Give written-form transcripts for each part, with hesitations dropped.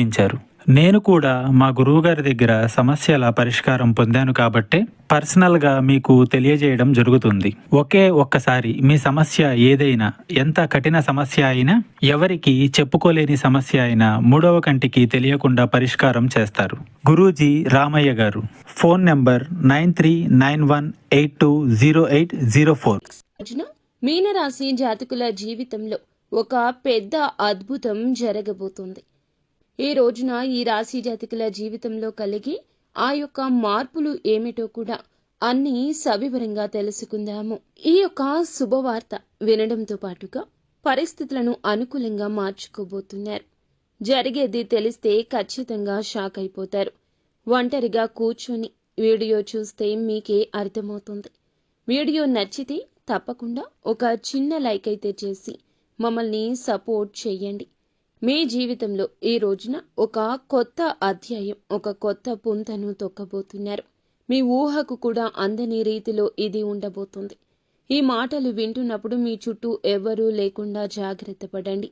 ఇచ్చారు. నేను కూడా మా గురువుగారి దగ్గర సమస్యల పరిష్కారం పొందాను కాబట్టే పర్సనల్గా మీకు తెలియజేయడం జరుగుతుంది. ఒక్కసారి మీ సమస్య ఏదైనా, ఎంత కఠిన సమస్య అయినా, ఎవరికి చెప్పుకోలేని సమస్య అయినా మూడవ కంటికి తెలియకుండా పరిష్కారం చేస్తారు. గురూజీ రామయ్య గారు. Phone number 9391820804. రోజున మీనరాశి జాతకుల జీవితంలో ఒక పెద్ద అద్భుతం జరగబోతుంది. ఈ రోజున ఈ రాశి జాతకుల జీవితంలో కలిగి ఆ యొక్క మార్పులు ఏమిటో కూడా అన్ని సవివరంగా తెలుసుకుందాము. ఈ యొక్క శుభవార్త వినడంతో పాటుగా పరిస్థితులను అనుకూలంగా మార్చుకోబోతున్నారు. జరిగేది తెలిస్తే ఖచ్చితంగా షాక్ అయిపోతారు. ఒంటరిగా కూర్చొని వీడియో చూస్తే మీకే అర్థమవుతుంది. వీడియో నచ్చితే తప్పకుండా ఒక చిన్న లైక్ అయితే చేసి మమ్మల్ని సపోర్ట్ చేయండి. మీ జీవితంలో ఈ రోజున ఒక కొత్త అధ్యాయం, ఒక కొత్త పుంతను తొక్కబోతున్నారు. మీ ఊహకు కూడా అందని రీతిలో ఇది ఉండబోతుంది. ఈ మాటలు వింటున్నప్పుడు మీ చుట్టూ ఎవ్వరూ లేకుండా జాగ్రత్త పడండి.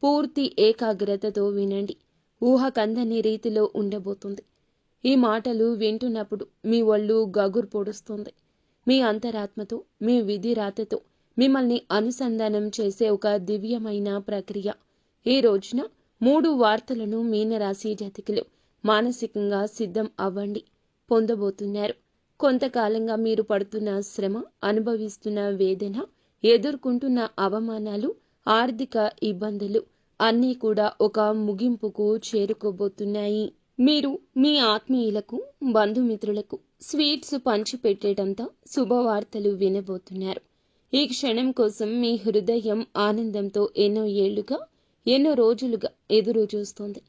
పూర్తి ఏకాగ్రతతో వినండి. ఊహకందని రీతిలో ఉండబోతుంది. ఈ మాటలు వింటున్నప్పుడు మీ ఒళ్ళు గగురు పొడుస్తుంది. మీ అంతరాత్మతో, మీ విధి రాతతో మిమ్మల్ని అనుసంధానం చేసే ఒక దివ్యమైన ప్రక్రియ. ఈ రోజున 3 వార్తలను మీనరాశి జాతకులు మానసికంగా సిద్ధం అవ్వండి, పొందబోతున్నారు. కొంతకాలంగా మీరు పడుతున్న శ్రమ, అనుభవిస్తున్న వేదన, ఎదుర్కొంటున్న అవమానాలు, ఆర్థిక ఇబ్బందులు అన్నీ కూడా ఒక ముగింపుకు చేరుకోబోతున్నాయి. మీరు మీ ఆత్మీయులకు, బంధుమిత్రులకు స్వీట్స్ పంచిపెట్టేటంత శుభవార్తలు వినబోతున్నారు. ఈ క్షణం కోసం మీ హృదయం ఆనందంతో ఎన్నో రోజులుగా ఎదురు చూస్తుంది.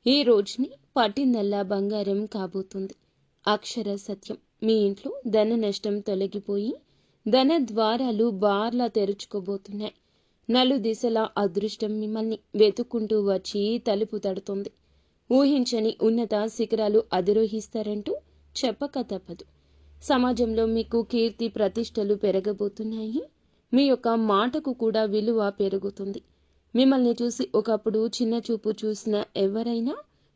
ఈ రోజుని పట్టిందల్లా బంగారం కాబోతుంది. అక్షర సత్యం, మీ ఇంట్లో ధన నష్టం తొలగిపోయి ధన ద్వారాలు బార్లా తెరుచుకోబోతున్నాయి. నలుదిశలా అదృష్టం మిమ్మల్ని వెతుక్కుంటూ వచ్చి తలుపు తడుతుంది. ఊహించని ఉన్నత శిఖరాలు అధిరోహిస్తారంటూ చెప్పక తప్పదు. సమాజంలో మీకు కీర్తి ప్రతిష్టలు పెరగబోతున్నాయి. మీ యొక్క మాటకు కూడా విలువ పెరుగుతుంది. మిమ్మల్ని చూసి ఒకప్పుడు చిన్న చూపు చూసిన ఎవరైనా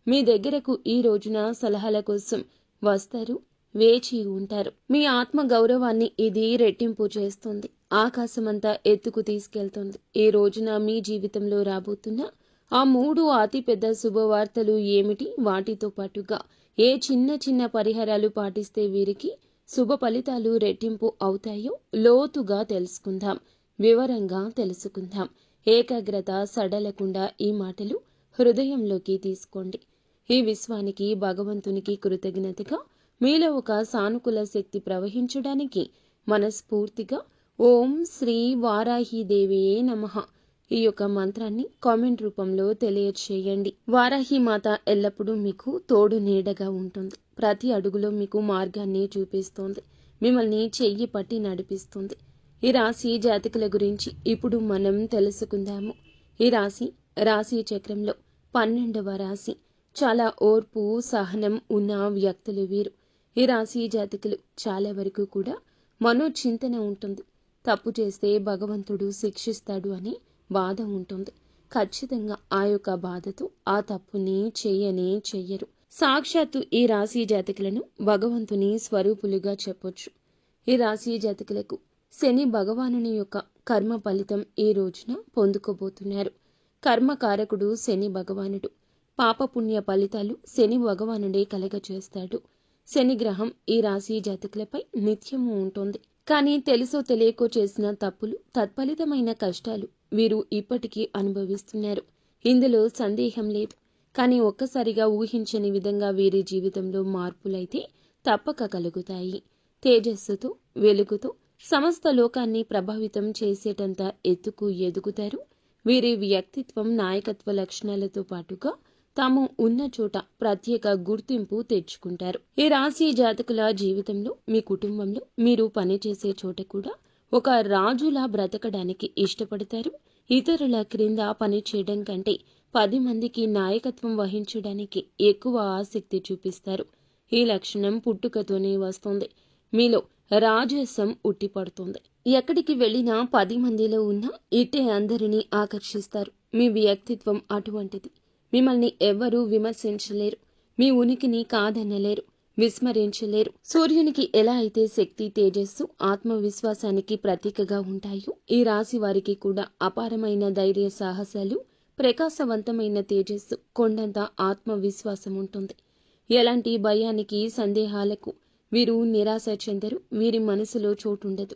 మీ దగ్గరకు ఈ రోజున సలహాల కోసం వస్తారు, వేచి ఉంటారు. మీ ఆత్మ గౌరవాన్ని ఇది రెట్టింపు చేస్తుంది. ఆకాశమంతా ఎత్తుకు తీసుకెళ్తుంది. ఈ రోజున మీ జీవితంలో రాబోతున్న ఆ 3 అతిపెద్ద శుభవార్తలు ఏమిటి, వాటితో పాటుగా ఏ చిన్న పరిహారాలు పాటిస్తే వీరికి శుభ ఫలితాలు రెట్టింపు అవుతాయో లోతుగా తెలుసుకుందాం, వివరంగా తెలుసుకుందాం. ఏకాగ్రత సడలకుండా ఈ మాటలు హృదయంలోకి తీసుకోండి. ఈ విశ్వానికి, భగవంతునికి కృతజ్ఞతగా మీలో ఒక సానుకూల శక్తి ప్రవహించడానికి మనస్ఫూర్తిగా ఓం శ్రీ వారాహిదేవియే నమః ఈ యొక్క మంత్రాన్ని కామెంట్ రూపంలో తెలియచేయండి. వారాహి మాత ఎల్లప్పుడూ మీకు తోడు నీడగా ఉంటుంది. ప్రతి అడుగులో మీకు మార్గాన్ని చూపిస్తోంది. మిమ్మల్ని చెయ్యి పట్టి నడిపిస్తుంది. ఈ రాశి జాతకుల గురించి ఇప్పుడు మనం తెలుసుకుందాము. ఈ రాశి చక్రంలో 12వ రాశి. చాలా ఓర్పు, సహనం ఉన్న వ్యక్తులు వీరు. ఈ రాశి జాతకులు చాలా వరకు కూడా మనోచింతన ఉంటుంది. తప్పు చేస్తే భగవంతుడు శిక్షిస్తాడు అని బాధ ఉంటుంది. ఖచ్చితంగా ఆ యొక్క బాధతో ఆ తప్పుని చెయ్యరు. సాక్షాత్తు ఈ రాశి జాతకులను భగవంతుని స్వరూపులుగా చెప్పొచ్చు. ఈ రాశి జాతకులకు శని భగవానుని యొక్క కర్మ ఫలితం ఈ రోజున పొందుకోబోతున్నారు. కర్మకారకుడు శని భగవానుడు. పాపపుణ్య ఫలితాలు శని భగవానుడే కలగచేస్తాడు. శని గ్రహం ఈ రాశి జాతకులపై నిత్యము ఉంటుంది. కానీ తెలుసో తెలియకో చేసిన తప్పులు, తత్ఫలితమైన కష్టాలు వీరు ఇప్పటికీ అనుభవిస్తున్నారు. ఇందులో సందేహం లేదు. కానీ ఒక్కసారిగా ఊహించని విధంగా వీరి జీవితంలో మార్పులైతే తప్పక కలుగుతాయి. తేజస్సుతో, వెలుగుతో సమస్త లోకాన్ని ప్రభావితం చేసేటంత ఎత్తుకు ఎదుగుతారు. వీరి వ్యక్తిత్వం, నాయకత్వ లక్షణాలతో పాటుగా తాము ఉన్న చోట ప్రత్యేక గుర్తింపు తెచ్చుకుంటారు. ఈ రాశి జాతకుల జీవితంలో, మీ కుటుంబంలో, మీరు పనిచేసే చోట కూడా ఒక రాజులా బ్రతకడానికి ఇష్టపడతారు. ఇతరుల క్రింద పని చేయడం కంటే 10 మందికి నాయకత్వం వహించడానికి ఎక్కువ ఆసక్తి చూపిస్తారు. ఈ లక్షణం పుట్టుకతోనే వస్తుంది. మీలో రాజసం ఉట్టిపడుతుంది. ఎక్కడికి వెళ్ళినా 10 మందిలో ఉన్న ఇట్టే అందరినీ ఆకర్షిస్తారు. మీ వ్యక్తిత్వం అటువంటిది. మిమ్మల్ని ఎవ్వరూ విమర్శించలేరు, మీ ఉనికిని కాదనలేరు, విస్మరించలేరు. సూర్యునికి ఎలా అయితే శక్తి, తేజస్సు, ఆత్మవిశ్వాసానికి ప్రతీకగా ఉంటాయో, ఈ రాశి వారికి కూడా అపారమైన ధైర్య సాహసాలు, ప్రకాశవంతమైన తేజస్సు, కొండంత ఆత్మవిశ్వాసం ఉంటుంది. ఎలాంటి భయానికి, సందేహాలకు వీరు నిరాశ చెందరు. వీరి మనసులో చోటుండదు.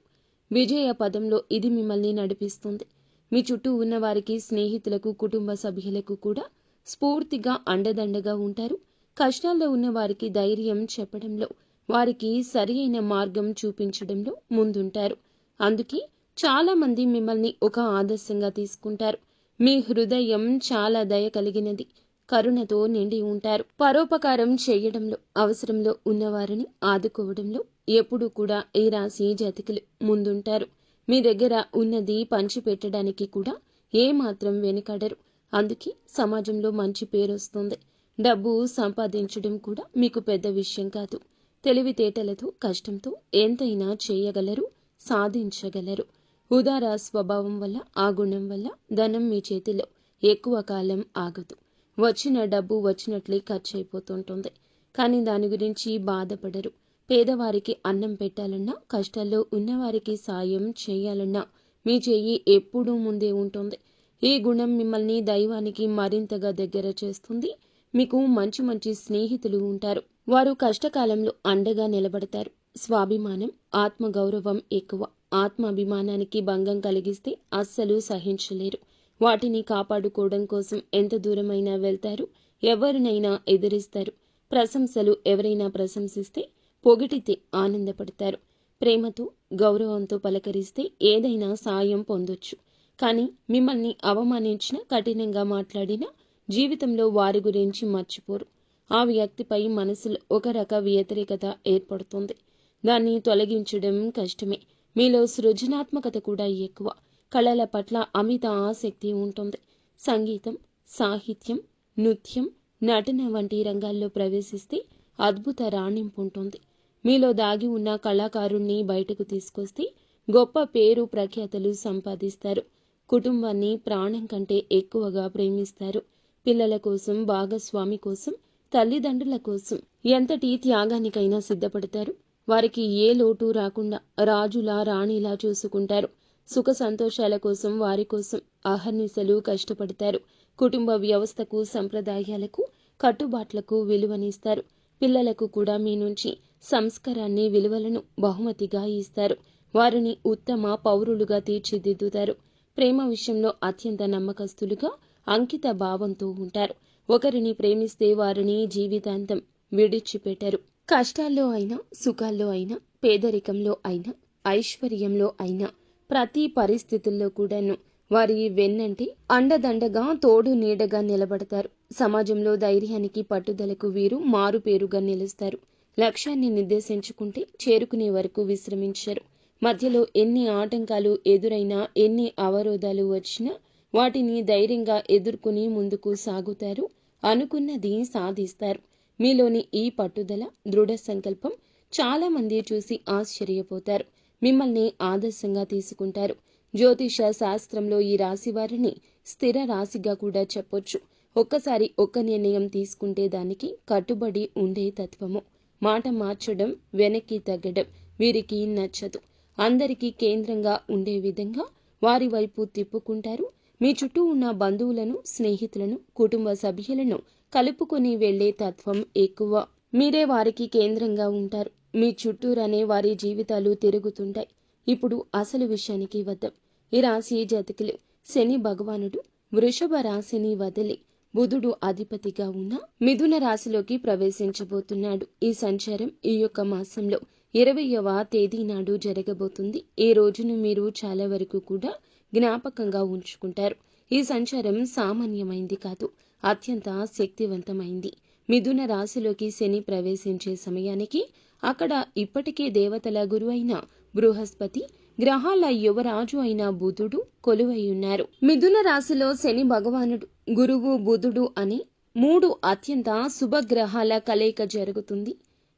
విజయ పదంలో ఇది మిమ్మల్ని నడిపిస్తుంది. మీ చుట్టూ ఉన్న వారికి, స్నేహితులకు, కుటుంబ సభ్యులకు కూడా స్ఫూర్తిగా అండదండగా ఉంటారు. కష్టాల్లో ఉన్న వారికి ధైర్యం చెప్పడంలో, వారికి సరి అయిన మార్గం చూపించడంలో ముందుంటారు. అందుకే చాలా మంది మిమ్మల్ని ఒక ఆదర్శంగా తీసుకుంటారు. మీ హృదయం చాలా దయ కలిగినది, కరుణతో నిండి ఉంటారు. పరోపకారం చేయడంలో, అవసరంలో ఉన్నవారిని ఆదుకోవడంలో ఎప్పుడూ కూడా ఈ రాశి జాతకులు ముందుంటారు. మీ దగ్గర ఉన్నది పంచిపెట్టడానికి కూడా ఏమాత్రం వెనుకాడరు. అందుకే సమాజంలో మంచి పేరొస్తుంది. డబ్బు సంపాదించడం కూడా మీకు పెద్ద విషయం కాదు. తెలివితేటలతో, కష్టంతో ఎంతైనా చేయగలరు, సాధించగలరు. ఉదార స్వభావం వల్ల, ఆ గుణం వల్ల ధనం మీ చేతిలో ఎక్కువ కాలం ఆగదు. వచ్చిన డబ్బు వచ్చినట్లే ఖర్చు అయిపోతుంటుంది. కానీ దాని గురించి బాధపడరు. పేదవారికి అన్నం పెట్టాలన్నా, కష్టాల్లో ఉన్నవారికి సాయం చేయాలన్నా మీ చెయ్యి ఎప్పుడూ ముందే ఉంటుంది. ఈ గుణం మిమ్మల్ని దైవానికి మరింతగా దగ్గర చేస్తుంది. మీకు మంచి మంచి స్నేహితులు ఉంటారు. వారు కష్టకాలంలో అండగా నిలబడతారు. స్వాభిమానం, ఆత్మగౌరవం ఎక్కువ. ఆత్మాభిమానానికి భంగం కలిగిస్తే అస్సలు సహించలేరు. వాటిని కాపాడుకోవడం కోసం ఎంత దూరమైనా వెళ్తారు. ఎవరినైనా ఎదిరిస్తారు. ప్రశంసలు ఎవరైనా ప్రశంసిస్తే, పొగిడితే ఆనందపడతారు. ప్రేమతో, గౌరవంతో పలకరిస్తే ఏదైనా సాయం పొందొచ్చు. కానీ మిమ్మల్ని అవమానించిన, కఠినంగా మాట్లాడినా జీవితంలో వారి గురించి మర్చిపోరు. ఆ వ్యక్తిపై మనసులో ఒక రక వ్యతిరేకత ఏర్పడుతుంది. దాన్ని తొలగించడం కష్టమే. మీలో సృజనాత్మకత కూడా ఎక్కువ. కళల పట్ల అమిత ఆసక్తి ఉంటుంది. సంగీతం, సాహిత్యం, నృత్యం, నటన వంటి రంగాల్లో ప్రవేశిస్తే అద్భుత రాణింపు ఉంటుంది. మీలో దాగి ఉన్న కళాకారుణ్ణి బయటకు తీసుకొస్తే గొప్ప పేరు ప్రఖ్యాతలు సంపాదిస్తారు. కుటుంబాన్ని ప్రాణం కంటే ఎక్కువగా ప్రేమిస్తారు. పిల్లల కోసం, భాగస్వామి కోసం, తల్లిదండ్రుల కోసం ఎంతటి త్యాగానికైనా సిద్ధపడతారు. వారికి ఏ లోటు రాకుండా రాజులా, రాణిలా చూసుకుంటారు. సుఖ సంతోషాల కోసం, వారి కోసం అహర్నిశలు కష్టపడతారు. కుటుంబ వ్యవస్థకు, సంప్రదాయాలకు, కట్టుబాట్లకు విలువనిస్తారు. పిల్లలకు కూడా మీ నుంచి సంస్కారాన్ని, విలువలను బహుమతిగా ఇస్తారు. వారిని ఉత్తమ పౌరులుగా తీర్చిదిద్దుతారు. ప్రేమ విషయంలో అత్యంత నమ్మకస్తులుగా, అంకిత భావంతో ఉంటారు. ఒకరిని ప్రేమిస్తే వారిని జీవితాంతం విడిచిపెట్టరు. కష్టాల్లో అయినా, సుఖాల్లో అయినా, పేదరికంలో అయినా, ఐశ్వర్యంలో అయినా, ప్రతి పరిస్థితుల్లో కూడాను వారి వెన్నంటి అండదండగా, తోడు నీడగా నిలబడతారు. సమాజంలో ధైర్యానికి, పట్టుదలకు వీరు మారుపేరుగా నిలుస్తారు. లక్ష్యాన్ని నిర్దేశించుకుంటే చేరుకునే వరకు విశ్రమించరు. మధ్యలో ఎన్ని ఆటంకాలు ఎదురైనా, ఎన్ని అవరోధాలు వచ్చినా వాటిని ధైర్యంగా ఎదుర్కొని ముందుకు సాగుతారు. అనుకున్నది సాధిస్తారు. మీలోని ఈ పట్టుదల, దృఢ సంకల్పం చాలా మంది చూసి ఆశ్చర్యపోతారు. మిమ్మల్ని ఆదర్శంగా తీసుకుంటారు. జ్యోతిష శాస్త్రంలో ఈ రాశి వారిని స్థిర రాశిగా కూడా చెప్పొచ్చు. ఒక్కసారి ఒక్క నిర్ణయం తీసుకుంటే దానికి కట్టుబడి ఉండే తత్వము. మాట మార్చడం, వెనక్కి తగ్గడం వీరికి నచ్చదు. అందరికీ కేంద్రంగా ఉండే విధంగా వారి వైపు తిప్పుకుంటారు. మీ చుట్టూ ఉన్న బంధువులను, స్నేహితులను, కుటుంబ సభ్యులను కలుపుకొని వెళ్లే తత్వం ఎక్కువ. మీరే వారికి కేంద్రంగా ఉంటారు. మీ చుట్టూరనే వారి జీవితాలు తిరుగుతుంటాయి. ఇప్పుడు అసలు విషయానికి వద్దాం. ఈ రాశి జాతకులు శని భగవానుడు వృషభ రాశిని వదిలి బుధుడు అధిపతిగా ఉన్న మిథున రాశిలోకి ప్రవేశించబోతున్నాడు. ఈ సంచారం ఈ యొక్క మాసంలో 20వ తేదీ నాడు జరగబోతుంది. ఈ రోజును మీరు చాలా వరకు కూడా జ్ఞాపకంగా ఉంచుకుంటారు. ఈ సంచారం సామాన్యమైంది కాదు, అత్యంత శక్తివంతమైంది. మిథున రాశిలోకి శని ప్రవేశించే సమయానికి అక్కడ ఇప్పటికే దేవతల గురువు అయిన బృహస్పతి, గ్రహాల యువరాజు అయిన బుధుడు కొలువై ఉన్నారు. మిథున రాశిలో శని భగవానుడు, గురువు, బుధుడు అనే 3 అత్యంత శుభగ్రహాల కలయిక జరుగుతుంది.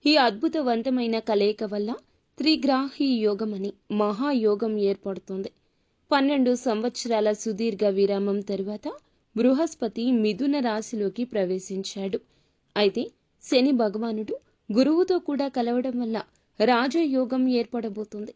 ఈ అద్భుతవంతమైన కలయిక వల్ల త్రిగ్రాహి యోగం అని మహాయోగం ఏర్పడుతుంది. 12 సంవత్సరాల సుదీర్ఘ విరామం తరువాత బృహస్పతి మిథున రాశిలోకి ప్రవేశించాడు. అయితే శని భగవానుడు గురువుతో కూడా కలవడం వల్ల రాజయోగం ఏర్పడబోతుంది.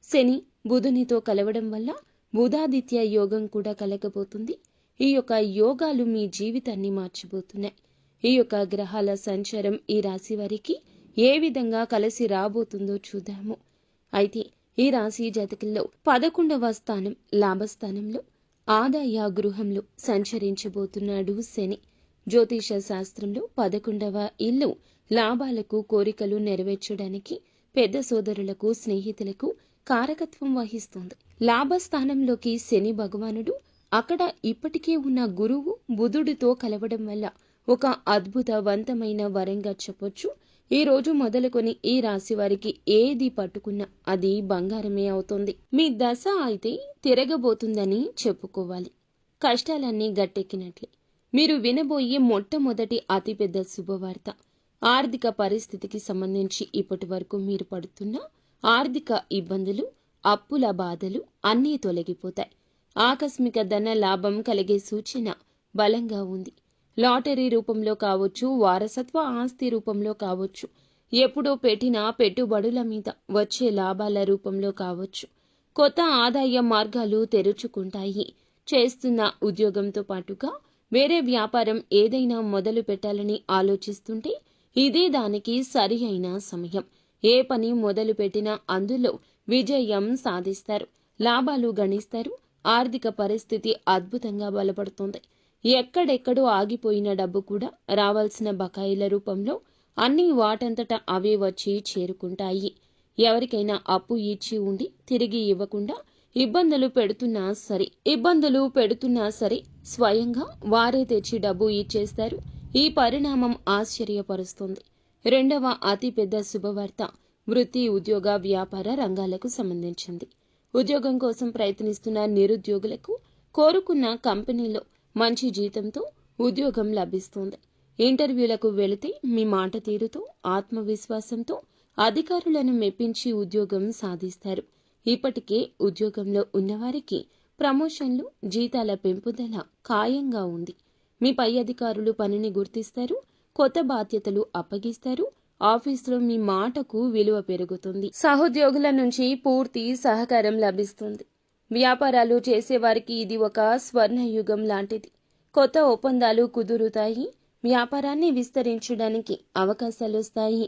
శని బుధునితో కలవడం వల్ల బుధాదిత్య యోగం కూడా కలగబోతుంది. ఈ యొక్క యోగాలు మీ జీవితాన్ని మార్చబోతున్నాయి. ఈ యొక్క గ్రహాల సంచారం ఈ రాశి వారికి ఏ విధంగా కలిసి రాబోతుందో చూద్దాము. అయితే ఈ రాశి జాతకుల్లో 11వ స్థానం లాభస్థానంలో ఆదాయ గృహంలో సంచరించబోతున్నాడు శని. జ్యోతిష శాస్త్రంలో 11వ ఇల్లు లాభాలకు, కోరికలు నెరవేర్చడానికి పెద్ద సోదరులకు, స్నేహితులకు కారకత్వం వహిస్తుంది. లాభస్థానంలోకి శని భగవానుడు అక్కడ ఇప్పటికే ఉన్న గురువు బుధుడితో కలవడం వల్ల ఒక అద్భుతవంతమైన వరంగా చెప్పొచ్చు. ఈ రోజు మొదలుకొని ఈ రాశి వారికి ఏది పట్టుకున్నా అది బంగారమే అవుతుంది. మీ దశ అయితే తిరగబోతుందని చెప్పుకోవాలి. కష్టాలన్నీ గట్టెక్కినట్లే. మీరు వినబోయే మొట్టమొదటి అతిపెద్ద శుభవార్త. ఆర్థిక పరిస్థితికి సంబంధించి ఇప్పటి వరకు మీరు పడుతున్న ఆర్థిక ఇబ్బందులు, అప్పుల బాధలు అన్నీ తొలగిపోతాయి. ఆకస్మిక ధన లాభం కలిగే సూచన బలంగా ఉంది. లాటరీ రూపంలో కావచ్చు, వారసత్వ ఆస్తి రూపంలో కావచ్చు, ఎప్పుడో పెట్టిన పెట్టుబడుల మీద వచ్చే లాభాల రూపంలో కావచ్చు, కొత్త ఆదాయ మార్గాలు తెరుచుకుంటాయి. చేస్తున్న ఉద్యోగంతో పాటుగా వేరే వ్యాపారం ఏదైనా మొదలు పెట్టాలని ఆలోచిస్తుంటే ఇదే దానికి సరి అయిన సమయం. ఏ పని మొదలు పెట్టినా అందులో విజయం సాధిస్తారు, లాభాలు గణిస్తారు. ఆర్థిక పరిస్థితి అద్భుతంగా బలపడుతుంది. ఎక్కడెక్కడో ఆగిపోయిన డబ్బు కూడా రావాల్సిన బకాయిల రూపంలో అన్ని వాటంతట అవే వచ్చి చేరుకుంటాయి. ఎవరికైనా అప్పు ఇచ్చి ఉండి తిరిగి ఇవ్వకుండా ఇబ్బందులు పెడుతున్నా సరే స్వయంగా వారే తెచ్చి డబ్బు ఇచ్చేస్తారు. ఈ పరిణామం ఆశ్చర్యపరుస్తుంది. రెండవ అతిపెద్ద శుభవార్త వృత్తి, ఉద్యోగ, వ్యాపార రంగాలకు సంబంధించింది. ఉద్యోగం కోసం ప్రయత్నిస్తున్న నిరుద్యోగులకు కోరుకున్న కంపెనీలో మంచి జీతంతో ఉద్యోగం లభిస్తుంది. ఇంటర్వ్యూలకు వెళితే మీ మాట తీరుతో, ఆత్మవిశ్వాసంతో అధికారులను మెప్పించి ఉద్యోగం సాధిస్తారు. ఇప్పటికే ఉద్యోగంలో ఉన్నవారికి ప్రమోషన్లు, జీతాల పెంపుదల ఖాయంగా ఉంది. మీ పై అధికారులు పనిని గుర్తిస్తారు, కొత్త బాధ్యతలు అప్పగిస్తారు. ఆఫీసులో మీ మాటకు విలువ పెరుగుతుంది. సహోద్యోగుల నుంచి పూర్తి సహకారం లభిస్తుంది. వ్యాపారాలు చేసేవారికి ఇది ఒక స్వర్ణయుగం లాంటిది. కొత్త ఒప్పందాలు కుదురుతాయి. వ్యాపారాన్ని విస్తరించడానికి అవకాశాలు వస్తాయి.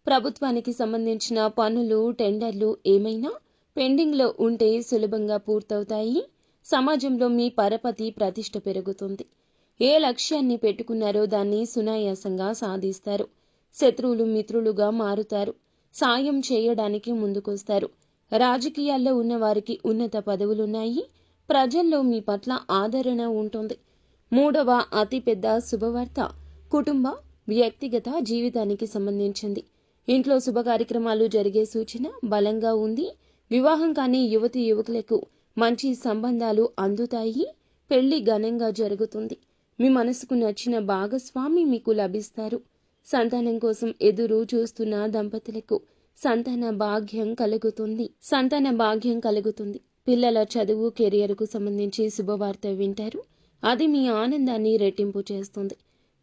ప్రభుత్వానికి సంబంధించిన పనులు, టెండర్లు ఏమైనా పెండింగ్లో ఉంటే సులభంగా పూర్తవుతాయి. సమాజంలో మీ పరపతి, ప్రతిష్ట పెరుగుతుంది. ఏ లక్ష్యాన్ని పెట్టుకున్నారో దాన్ని సునాయాసంగా సాధిస్తారు. శత్రువులు మిత్రులుగా మారుతారు. సాయం చేయడానికి ముందుకొస్తారు. రాజకీయాల్లో ఉన్నవారికి ఉన్నత పదవులున్నాయి. ప్రజల్లో మీ పట్ల ఆదరణ ఉంటుంది. మూడవ అతిపెద్ద శుభవార్త కుటుంబ, వ్యక్తిగత జీవితానికి సంబంధించింది. ఇంట్లో శుభ కార్యక్రమాలు జరిగే సూచన బలంగా ఉంది. వివాహం కాని యువతి యువకులకు మంచి సంబంధాలు అందుతాయి. పెళ్లి ఘనంగా జరుగుతుంది. మీ మనసుకు నచ్చిన భాగస్వామి మీకు లభిస్తారు. సంతానం కోసం ఎదురు చూస్తున్న దంపతులకు సంతాన భాగ్యం కలుగుతుంది. పిల్లల చదువు, కెరియర్కు సంబంధించి శుభవార్త వింటారు. అది మీ ఆనందాన్ని రెట్టింపు చేస్తుంది.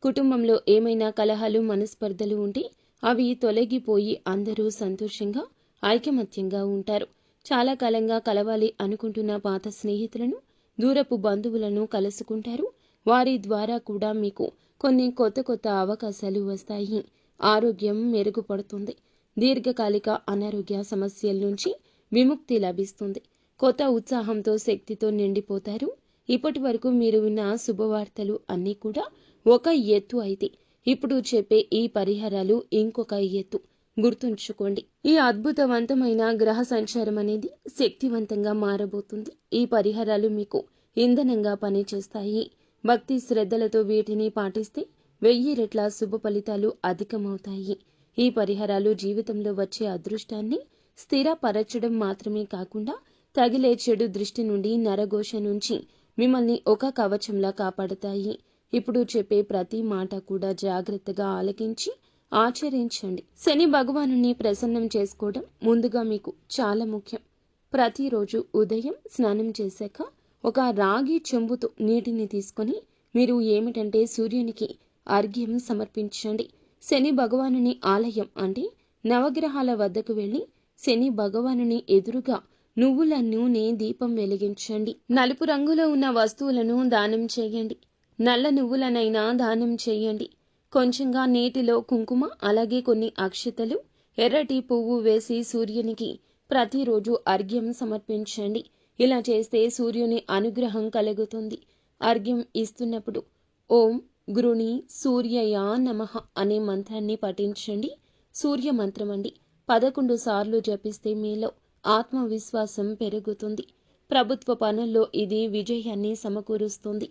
కుటుంబంలో ఏమైనా కలహాలు, మనస్పర్ధలు ఉంటే అవి తొలగిపోయి అందరూ సంతోషంగా, ఐకమత్యంగా ఉంటారు. చాలా కాలంగా కలవాలి అనుకుంటున్న పాత స్నేహితులను, దూరపు బంధువులను కలుసుకుంటారు. వారి ద్వారా కూడా మీకు కొన్ని కొత్త అవకాశాలు వస్తాయి. ఆరోగ్యం మెరుగుపడుతుంది. దీర్ఘకాలిక అనారోగ్య సమస్యల నుంచి విముక్తి లభిస్తుంది. కొత్త ఉత్సాహంతో, శక్తితో నిండిపోతారు. ఇప్పటి వరకు మీరు విన్న శుభవార్తలు అన్నీ కూడా ఒక ఎత్తు అయితే ఇప్పుడు చెప్పే ఈ పరిహారాలు ఇంకొక ఎత్తు. గుర్తుంచుకోండి, ఈ అద్భుతవంతమైన గ్రహ సంచారం అనేది శక్తివంతంగా మారబోతుంది. ఈ పరిహారాలు మీకు ఇంధనంగా పనిచేస్తాయి. భక్తి శ్రద్ధలతో వీటిని పాటిస్తే 1000 రెట్ల శుభ ఫలితాలు అధికమవుతాయి. ఈ పరిహారాలు జీవితంలో వచ్చే అదృష్టాన్ని స్థిరపరచడం మాత్రమే కాకుండా తగిలే చెడు దృష్టి నుండి, నరఘోష నుంచి మిమ్మల్ని ఒక కవచంలా కాపాడతాయి. ఇప్పుడు చెప్పే ప్రతి మాట కూడా జాగ్రత్తగా ఆలకించి ఆచరించండి. శని భగవానుని ప్రసన్నం చేసుకోవడం ముందుగా మీకు చాలా ముఖ్యం. ప్రతిరోజు ఉదయం స్నానం చేశాక ఒక రాగి చెంబుతో నీటిని తీసుకొని మీరు ఏమిటంటే సూర్యునికి అర్ఘ్యం సమర్పించండి. శని భగవానుని ఆలయం అంటే నవగ్రహాల వద్దకు వెళ్ళి శని భగవానుని ఎదురుగా నువ్వుల నూనె దీపం వెలిగించండి. నలుపు రంగులో ఉన్న వస్తువులను దానం చేయండి. నల్ల నువ్వులనైనా దానం చేయండి. కొంచెంగా నీటిలో కుంకుమ, అలాగే కొన్ని అక్షతలు, ఎర్రటి పువ్వు వేసి సూర్యునికి ప్రతిరోజు అర్ఘ్యం సమర్పించండి. ఇలా చేస్తే సూర్యుని అనుగ్రహం కలుగుతుంది. అర్ఘ్యం ఇస్తున్నప్పుడు ఓం గృణి సూర్యయ నమః అనే మంత్రాన్ని పఠించండి. సూర్య మంత్రం అండి 11 సార్లు జపిస్తే మీలో ఆత్మవిశ్వాసం పెరుగుతుంది. ప్రభుత్వ పనుల్లో ఇది విజయాన్ని సమకూరుస్తుంది.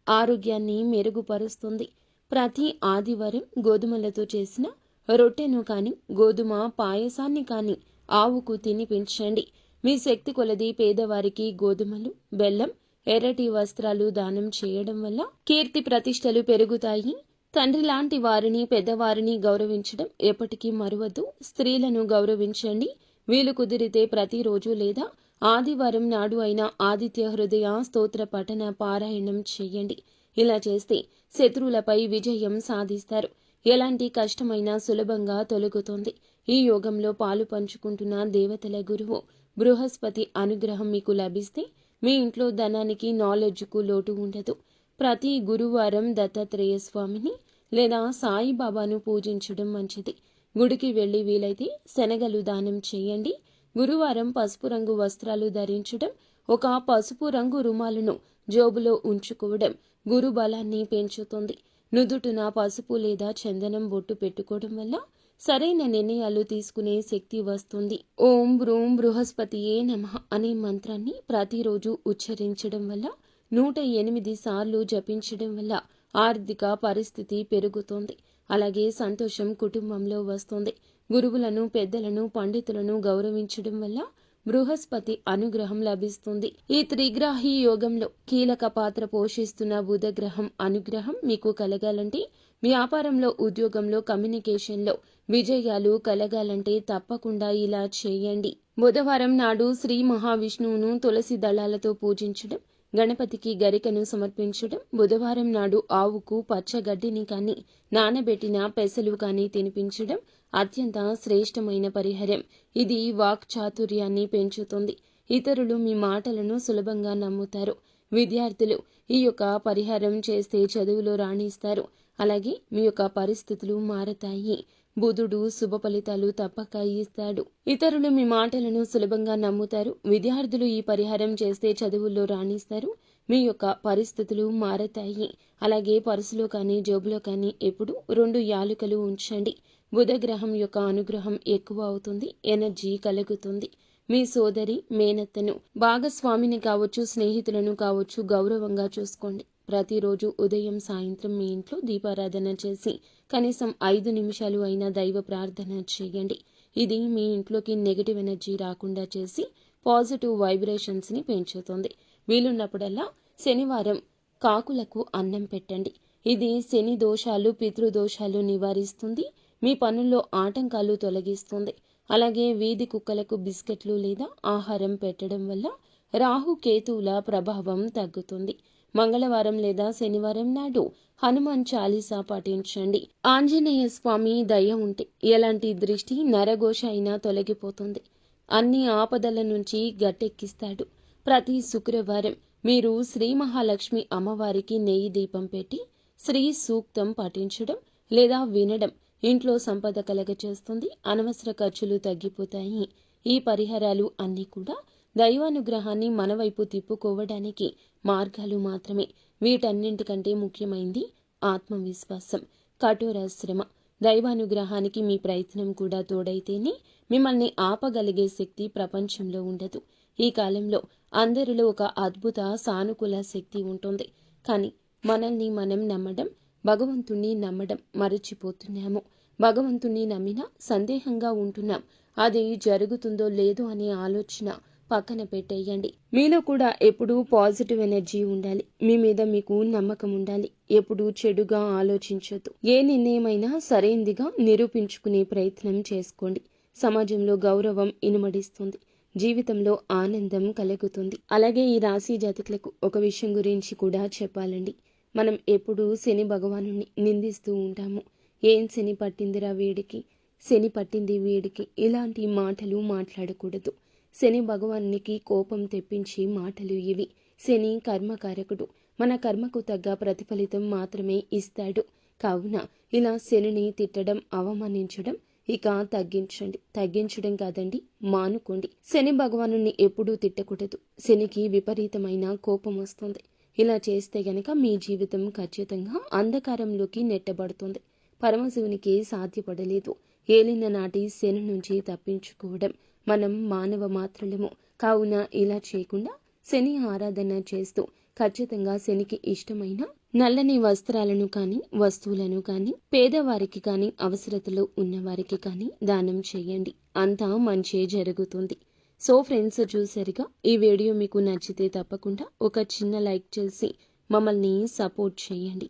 ఆరోగ్యాన్ని మెరుగుపరుస్తుంది. ప్రతి ఆదివారం గోధుమలతో చేసిన రొట్టెను కాని, గోధుమ పాయసాన్ని కాని ఆవుకు తినిపించండి. మీ శక్తి కొలది పేదవారికి గోధుమలు, బెల్లం, ఎర్రటి వస్త్రాలు దానం చేయడం వల్ల కీర్తి ప్రతిష్టలు పెరుగుతాయి. తండ్రి లాంటి వారిని, పెద్దవారిని గౌరవించడం ఎప్పటికీ మరువద్దు. స్త్రీలను గౌరవించండి. వీలు కుదిరితే ప్రతిరోజు లేదా ఆదివారం నాడు అయినా ఆదిత్య హృదయ స్తోత్ర పఠన పారాయణం చేయండి. ఇలా చేస్తే శత్రువులపై విజయం సాధిస్తారు. ఎలాంటి కష్టమైనా సులభంగా తొలగుతుంది. ఈ యోగంలో పాలు పంచుకుంటున్న దేవతల గురువు బృహస్పతి అనుగ్రహం మీకు లభిస్తే మీ ఇంట్లో ధనానికి, నాలెడ్జ్కు లోటు ఉండదు. ప్రతి గురువారం దత్తాత్రేయ స్వామిని లేదా సాయిబాబాను పూజించడం మంచిది. గుడికి వెళ్లి వీలైతే శనగలు దానం చేయండి. గురువారం పసుపు రంగు వస్త్రాలు ధరించడం, ఒక పసుపు రంగు రుమాలును జోబులో ఉంచుకోవడం గురు బలాన్ని పెంచుతుంది. నుదుటున పసుపు లేదా చందనం బొట్టు పెట్టుకోవడం వల్ల సరైన నిర్ణయాలు తీసుకునే శక్తి వస్తుంది. ఓం బ్రూం బృహస్పతియే నమః అనే మంత్రాన్ని ప్రతిరోజు ఉచ్చరించడం వల్ల 108 సార్లు జపించడం వల్ల ఆర్థిక పరిస్థితి పెరుగుతుంది. అలాగే సంతోషం కుటుంబంలో వస్తుంది. గురువులను, పెద్దలను, పండితులను గౌరవించడం వల్ల బృహస్పతి అనుగ్రహం లభిస్తుంది. ఈ త్రిగ్రాహి యోగంలో కీలక పాత్ర పోషిస్తున్న బుధగ్రహం అనుగ్రహం మీకు కలగాలంటే, వ్యాపారంలో, ఉద్యోగంలో, కమ్యూనికేషన్లో విజయాలు కలగాలంటే తప్పకుండా ఇలా చేయండి. బుధవారం నాడు శ్రీ మహావిష్ణువును తులసి దళాలతో పూజించడం, గణపతికి గరికను సమర్పించడం, బుధవారం నాడు ఆవుకు పచ్చగడ్డిని కానీ, నానబెట్టిన పెసలు కానీ తినిపించడం అత్యంత శ్రేష్టమైన పరిహారం. ఇది వాక్ చాతుర్యాన్ని పెంచుతుంది. ఇతరులు మీ మాటలను సులభంగా నమ్ముతారు. విద్యార్థులు ఈ యొక్క పరిహారం చేస్తే చదువులో రాణిస్తారు. అలాగే మీ యొక్క పరిస్థితులు మారతాయి. బుధుడు శుభ ఫలితాలు తప్పక ఇస్తాడు. ఇతరులు మీ మాటలను సులభంగా నమ్ముతారు. విద్యార్థులు ఈ పరిహారం చేస్తే చదువుల్లో రాణిస్తారు. మీ యొక్క పరిస్థితులు మారతాయి. అలాగే పర్సులో కానీ, జోబులో కానీ ఎప్పుడు 2 యాలుకలు ఉంచండి. బుధగ్రహం యొక్క అనుగ్రహం ఎక్కువ అవుతుంది. ఎనర్జీ కలుగుతుంది. మీ సోదరి, మేనత్తను, భాగస్వామిని కావచ్చు, స్నేహితులను కావచ్చు గౌరవంగా చూసుకోండి. ప్రతిరోజు ఉదయం, సాయంత్రం మీ ఇంట్లో దీపారాధన చేసి కనీసం 5 నిమిషాలు అయినా దైవ ప్రార్థన చేయండి. ఇది మీ ఇంట్లోకి నెగటివ్ ఎనర్జీ రాకుండా చేసి పాజిటివ్ వైబ్రేషన్స్ని పెంచుతుంది. వీలున్నప్పుడల్లా శనివారం కాకులకు అన్నం పెట్టండి. ఇది శని దోషాలు, పితృదోషాలు నివారిస్తుంది. మీ పనుల్లో ఆటంకాలు తొలగిస్తుంది. అలాగే వీధి కుక్కలకు బిస్కెట్లు లేదా ఆహారం పెట్టడం వల్ల రాహు కేతువుల ప్రభావం తగ్గుతుంది. మంగళవారం లేదా శనివారం నాడు హనుమాన్ చాలీసా పఠించండి. ఆంజనేయ స్వామి దయ ఉంటే ఎలాంటి దృష్టి, నరఘోష అయినా తొలగిపోతుంది. అన్ని ఆపదల నుంచి గట్టెక్కిస్తాడు. ప్రతి శుక్రవారం మీరు శ్రీ మహాలక్ష్మి అమ్మవారికి నెయ్యి దీపం పెట్టి శ్రీ సూక్తం పఠించడం లేదా వినడం ఇంట్లో సంపద కలగచేస్తుంది. అనవసర ఖర్చులు తగ్గిపోతాయి. ఈ పరిహారాలు అన్నీ కూడా దైవానుగ్రహాన్ని మన వైపు తిప్పుకోవడానికి మార్గాలు మాత్రమే. వీటన్నింటికంటే ముఖ్యమైంది ఆత్మవిశ్వాసం, కఠోర శ్రమ. దైవానుగ్రహానికి మీ ప్రయత్నం కూడా తోడైతేనే మిమ్మల్ని ఆపగలిగే శక్తి ప్రపంచంలో ఉండదు. ఈ కాలంలో అందరిలో ఒక అద్భుత సానుకూల శక్తి ఉంటుంది. కానీ మనల్ని మనం నమ్మడం, భగవంతుణ్ణి నమ్మడం మరచిపోతున్నాము. భగవంతుణ్ణి నమ్మినా సందేహంగా ఉంటున్నాం. అది జరుగుతుందో లేదో అనే ఆలోచన పక్కన పెట్టేయండి. మీలో కూడా ఎప్పుడూ పాజిటివ్ ఎనర్జీ ఉండాలి. మీ మీద మీకు నమ్మకం ఉండాలి. ఎప్పుడూ చెడుగా ఆలోచించొద్దు. ఏ నిర్ణయమైనా సరైందిగా నిరూపించుకునే ప్రయత్నం చేసుకోండి. సమాజంలో గౌరవం ఇనుమడిస్తుంది. జీవితంలో ఆనందం కలుగుతుంది. అలాగే ఈ రాశి జాతకులకు ఒక విషయం గురించి కూడా చెప్పాలండి. మనం ఎప్పుడూ శని భగవాను నిందిస్తూ ఉంటాము. ఏం శని పట్టిందిరా వీడికి, శని పట్టింది వీడికి, ఇలాంటి మాటలు మాట్లాడకూడదు. శని భగవానికి కోపం తెప్పించే మాటలు ఇవి. శని కర్మకారకుడు, మన కర్మకు తగ్గ ప్రతిఫలితం మాత్రమే ఇస్తాడు. కావున ఇలా శనిని తిట్టడం, అవమానించడం ఇక తగ్గించడం కాదండి, మానుకోండి. శని భగవాను ఎప్పుడూ తిట్టకూడదు. శనికి విపరీతమైన కోపం వస్తుంది. ఇలా చేస్తే గనక మీ జీవితం ఖచ్చితంగా అంధకారంలోకి నెట్టబడుతుంది. పరమశివునికి సాధ్యపడలేదు ఏలిన నాటి శని నుంచి తప్పించుకోవడం. మనం మానవ మాత్రులము. కావున ఇలా చేయకుండా శని ఆరాధన చేస్తూ ఖచ్చితంగా శనికి ఇష్టమైన నల్లని వస్త్రాలను కానీ, వస్తువులను కానీ, పేదవారికి కానీ, అవసరతలో ఉన్నవారికి కానీ దానం చేయండి. అంతా మంచే జరుగుతుంది. సో ఫ్రెండ్స్, చూసారుగా, ఈ వీడియో మీకు నచ్చితే తప్పకుండా ఒక చిన్న లైక్ చేసి మమ్మల్ని సపోర్ట్ చేయండి.